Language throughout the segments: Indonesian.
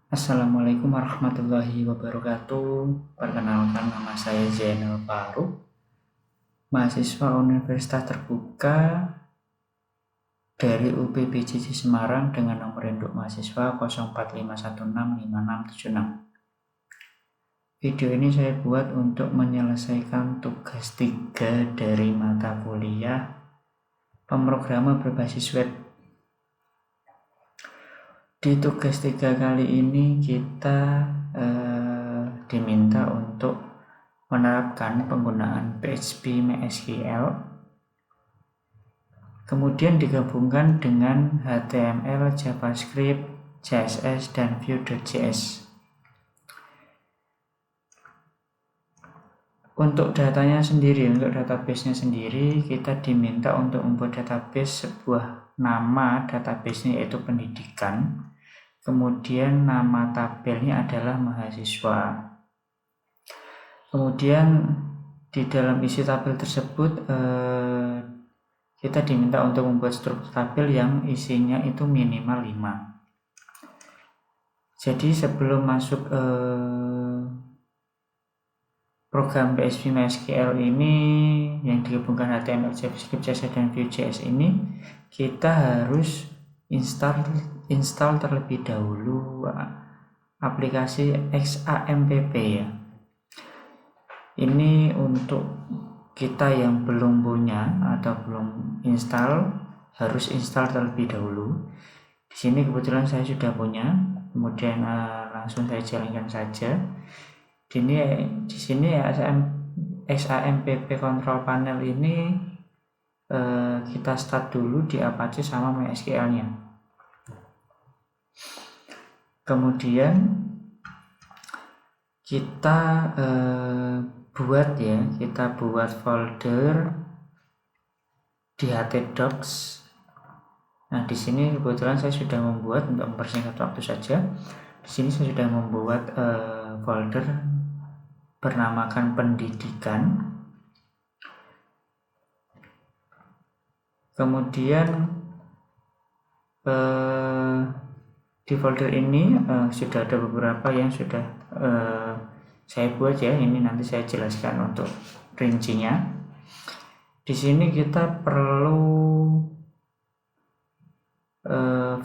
Assalamualaikum warahmatullahi wabarakatuh. Perkenalkan, nama saya Zainal Faruk, mahasiswa Universitas Terbuka dari UPBJJ Semarang dengan nomor induk mahasiswa 0451656676. Video ini saya buat untuk menyelesaikan tugas 3 dari mata kuliah pemrograman berbasis web. Di tugas 3 kali ini kita diminta untuk menerapkan penggunaan PHP MySQL, kemudian digabungkan dengan HTML, JavaScript, CSS, dan Vue.js. Untuk datanya sendiri, untuk database-nya sendiri, kita diminta untuk membuat database, sebuah nama database-nya yaitu pendidikan, kemudian nama tabelnya adalah mahasiswa. Kemudian di dalam isi tabel tersebut kita diminta untuk membuat struktur tabel yang isinya itu minimal 5. Jadi sebelum masuk program PHP MySQL ini yang digabungkan HTML, JavaScript, CSS, dan Vue.js ini, kita harus install terlebih dahulu aplikasi XAMPP ya. Ini untuk kita yang belum punya atau belum install, harus install terlebih dahulu. Di sini kebetulan saya sudah punya, kemudian langsung saya jalankan saja. Di sini XAMPP control panel ini kita start dulu di Apache sama MySQL-nya. Kemudian kita buat folder di htdocs. Nah, di sini kebetulan saya sudah membuat, untuk mempersingkat waktu saja. Di sini saya sudah membuat folder bernamakan pendidikan. Kemudian di folder ini sudah ada beberapa yang sudah saya buat ya. Ini nanti saya jelaskan untuk rincinya. Di sini kita perlu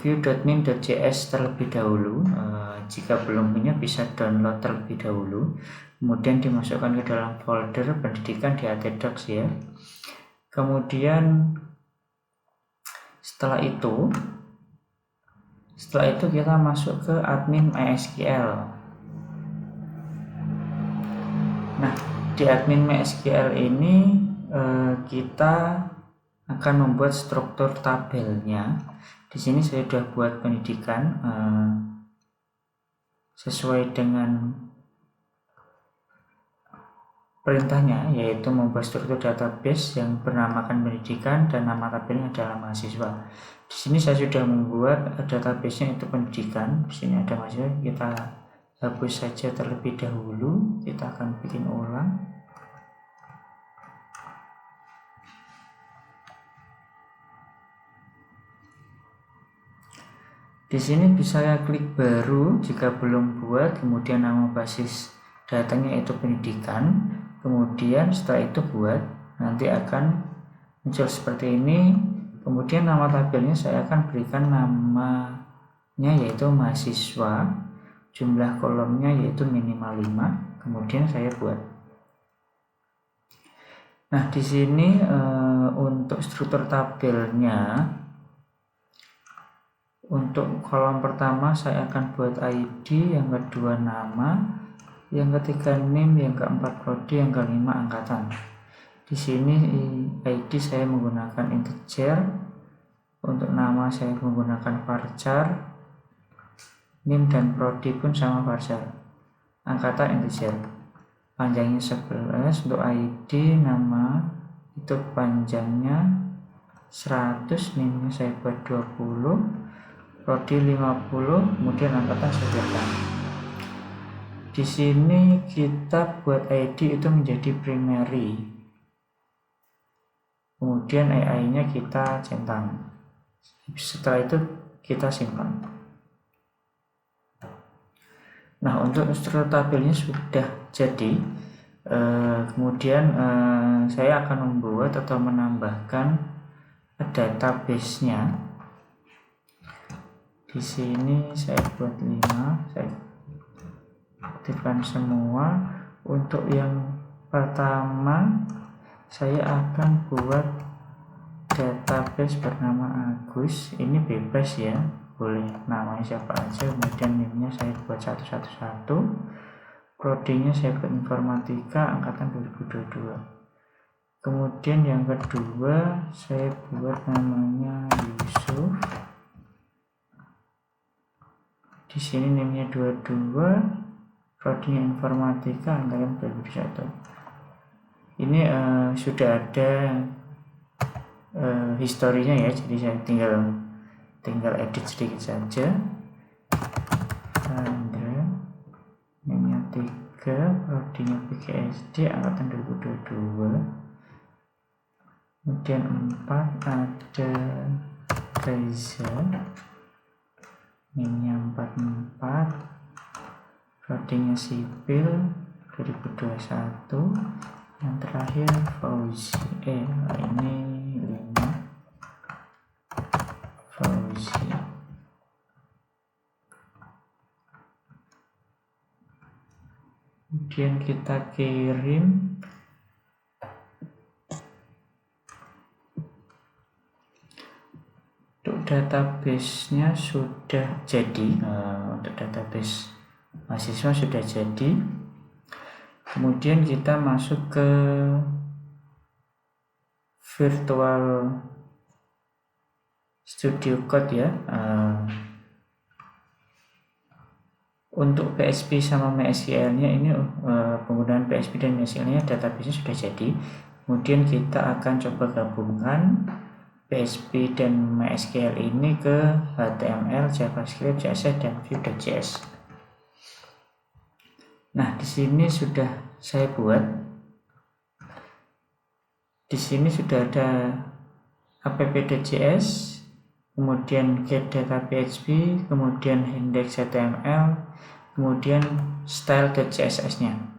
Vue.min.js terlebih dahulu. Jika belum punya bisa download terlebih dahulu, kemudian dimasukkan ke dalam folder pendidikan di htdocs ya. Kemudian setelah itu kita masuk ke admin MySQL. Nah, di admin MySQL ini kita akan membuat struktur tabelnya. Di sini saya sudah buat pendidikan sesuai dengan perintahnya, yaitu membuat struktur database yang bernamakan pendidikan dan nama tabelnya adalah mahasiswa. Di sini saya sudah membuat database-nya itu pendidikan. Di sini ada mahasiswa, kita hapus saja terlebih dahulu. Kita akan bikin ulang. Di sini bisa klik baru jika belum buat, kemudian nama basis datanya itu pendidikan, kemudian setelah itu buat, nanti akan muncul seperti ini. Kemudian nama tabelnya saya akan berikan namanya yaitu mahasiswa, jumlah kolomnya yaitu minimal 5, kemudian saya buat. Nah, di sini untuk struktur tabelnya, untuk kolom pertama saya akan buat ID, yang kedua nama, yang ketiga NIM, yang keempat prodi, yang kelima angkatan. Di sini ID saya menggunakan integer, untuk nama saya menggunakan varchar, NIM dan prodi pun sama varchar, angkatan integer. Panjangnya 11, untuk ID nama itu panjangnya 100, NIM-nya saya buat 20, prodi 50, kemudian angkatan sederhana. Di sini kita buat ID itu menjadi primary. Kemudian AI-nya kita centang. Setelah itu kita simpan. Nah, untuk struktur tabelnya sudah jadi. Kemudian saya akan membuat atau menambahkan database-nya. Di sini saya buat 5, saya aktifkan semua. Untuk yang pertama saya akan buat database bernama Agus. Ini bebas ya, boleh namanya siapa aja. Kemudian name-nya saya buat 111, prodinya saya buat informatika angkatan 2022. Kemudian yang kedua saya buat namanya Yusuf. Di sini name-nya 22, prodinya informatika angkatan 2021. Ini sudah ada historinya ya, jadi saya tinggal edit sedikit saja. Name-nya 3, prodinya PGSD angkatan 2022. Kemudian 4 ada Reza, name-nya 44, prodinya sipil 2021. Yang terakhir Fauzi, ini 5, Fauzi. Kemudian kita kirim. Untuk database-nya sudah jadi, untuk database mahasiswa sudah jadi. Kemudian kita masuk ke Virtual Studio Code ya. Untuk PHP sama MySQL-nya ini penggunaan PHP dan MySQL-nya database-nya sudah jadi. Kemudian kita akan coba gabungkan PHP dan MySQL ini ke HTML, JavaScript, CSS dan Vue.js. Nah, di sini sudah saya buat. Di sini sudah ada app.js, kemudian get.data.php, kemudian index.html, kemudian style.css-nya.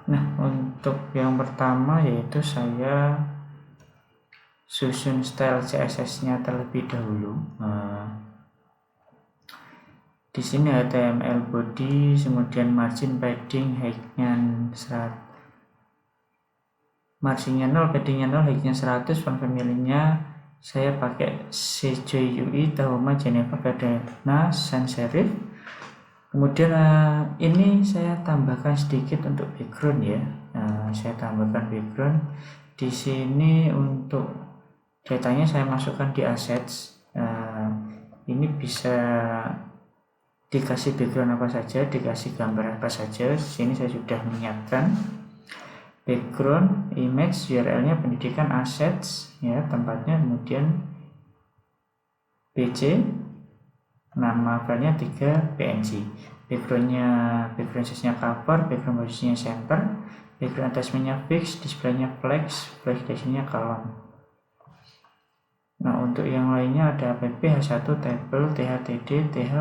Nah, untuk yang pertama yaitu saya susun style CSS-nya terlebih dahulu. Di sini HTML body, kemudian margin, padding, height-nya 100, marginnya 0, paddingnya 0, height-nya 100, font family-nya saya pakai CJUI, Tahoma, Geneva, Cardano, sans serif. Kemudian ini saya tambahkan sedikit untuk background ya. Saya tambahkan background. Di sini untuk datanya saya masukkan di assets. Ini bisa dikasih background apa saja, dikasih gambar apa saja. Di sini saya sudah menyiapkan background, image, URL-nya, pendidikan, assets ya, tempatnya, kemudian BC, nama filenya 3 PNG. Background size-nya cover, background posisinya center, background attachment-nya fix, display-nya flex, flash nya column. Nah, untuk yang lainnya ada app, H1, table, THTD, TH,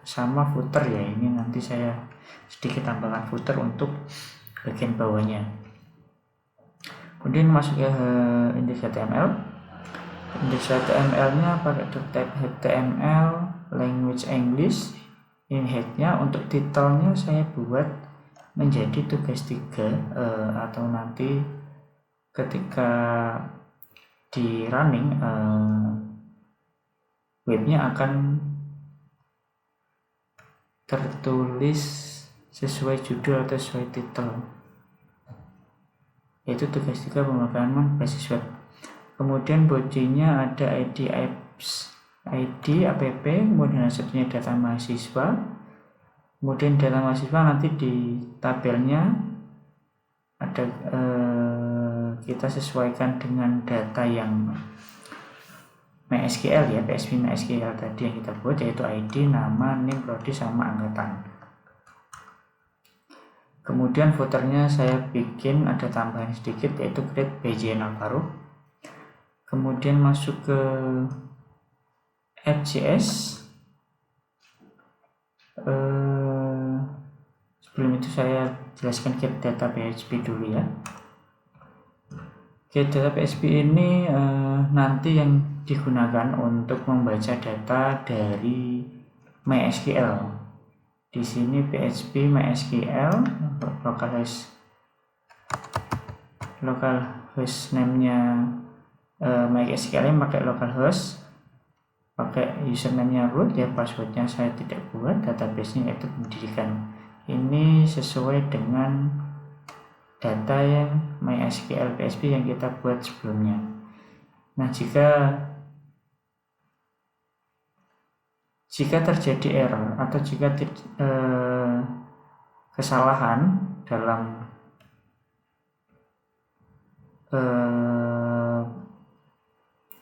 sama footer ya. Ini nanti saya sedikit tambahkan footer untuk bagian bawahnya. Kemudian masuk ke index.html. Index.html-nya pakai type HTML, language English. Ini head-nya. Untuk titelnya saya buat menjadi tugas 3 atau nanti ketika di running webnya akan tertulis sesuai judul atau sesuai titel, yaitu tugas 3 pemrograman basis web. Kemudian body-nya ada ID apps, ID app, kemudian hasilnya data mahasiswa. Kemudian data mahasiswa nanti di tabelnya ada kita sesuaikan dengan data yang MySQL ya, PHP MySQL tadi yang kita buat, yaitu ID, nama, name, prodi, sama angkatan. Kemudian footernya saya bikin ada tambahan sedikit, yaitu create by JN Alvaro. Kemudian masuk ke app.js. Sebelum itu saya jelaskan get data PHP dulu ya. Get data PHP ini nanti yang digunakan untuk membaca data dari MySQL. Di sini PHP MySQL localhost name-nya MySQL yang pakai localhost, pakai username-nya root ya, passwordnya saya tidak buat, database-nya itu pendidikan. Ini sesuai dengan data yang MySQL PHP yang kita buat sebelumnya. Nah, jika terjadi error atau jika kesalahan dalam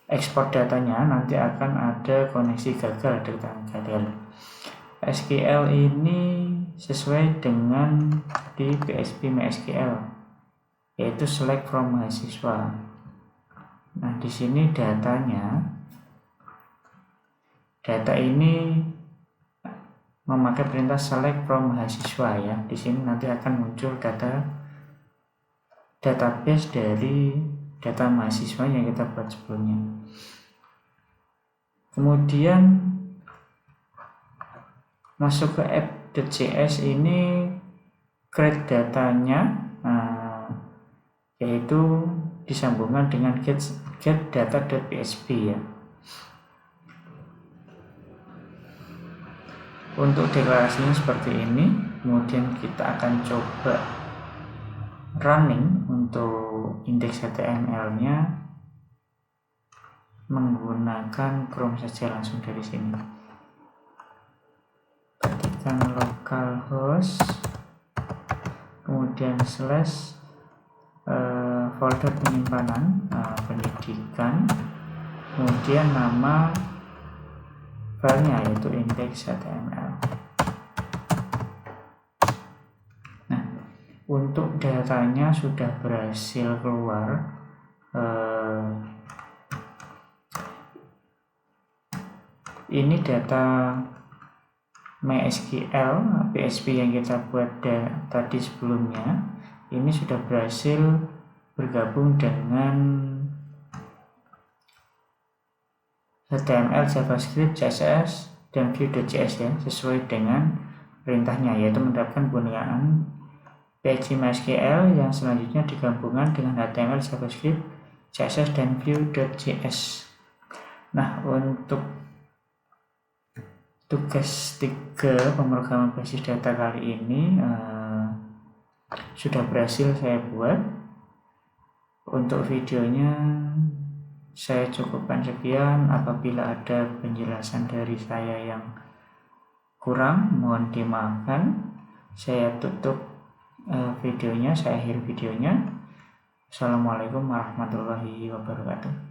ekspor datanya, nanti akan ada koneksi gagal, ada keterangan gagal. SQL ini sesuai dengan di PHP MySQL, yaitu select from mahasiswa. Nah, di sini data ini memakai perintah select from mahasiswa ya. Di sini nanti akan muncul database dari data mahasiswa yang kita buat sebelumnya. Kemudian masuk ke app.js, ini create datanya, yaitu disambungkan dengan get data.php ya. Untuk deklarasinya seperti ini. Kemudian kita akan coba running untuk indeks HTML-nya menggunakan Chrome saja, langsung dari sini. Ketikkan localhost, kemudian slash folder penyimpanan pendidikan, kemudian nama filenya yaitu index.html. Nah, untuk datanya sudah berhasil keluar. Ini data MySQL PHP yang kita buat tadi sebelumnya. Ini sudah berhasil bergabung dengan HTML, JavaScript, CSS, dan Vue.js ya, sesuai dengan perintahnya, yaitu menerapkan penggunaan PHP MySQL yang selanjutnya digabungkan dengan HTML, JavaScript, CSS, dan Vue.js. Nah, untuk tugas 3 pemrograman basis data kali ini sudah berhasil saya buat. Untuk videonya saya cukupkan sekian. Apabila ada penjelasan dari saya yang kurang, mohon dimaafkan. Saya tutup videonya, saya akhiri videonya. Assalamualaikum warahmatullahi wabarakatuh.